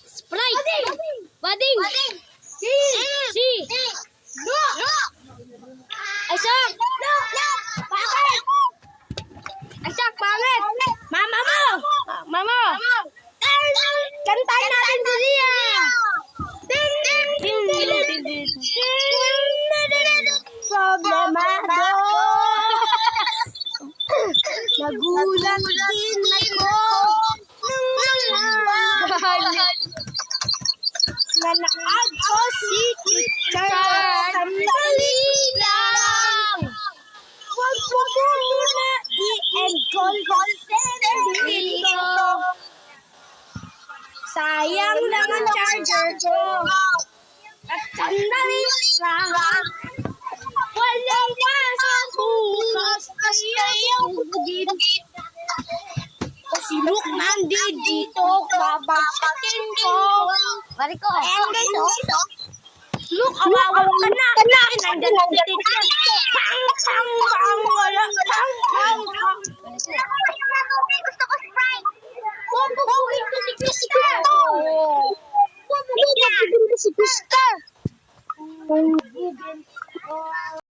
Sprite. Bading. Aisak, pangit. Mama mo. Kantahin natin si Lia. Problemado. Nagulat din ako nang nanaag ko si teacher. Sandali lang. Huwag po muna i-end call dito. Sayang lang ang charger ko. At sandali lang. Walang pasang bukas ayaw bugin. Si Luke nandito, babagsakin ko. Mariko, ayan guys, oh. Luke, awawa ka na. Nandyan na si teacher. Pang, wala. Pang. Gusto ko Sprite. Huwag mo gawin ko si Gusto. Huwag mo gawin ko si Gusto.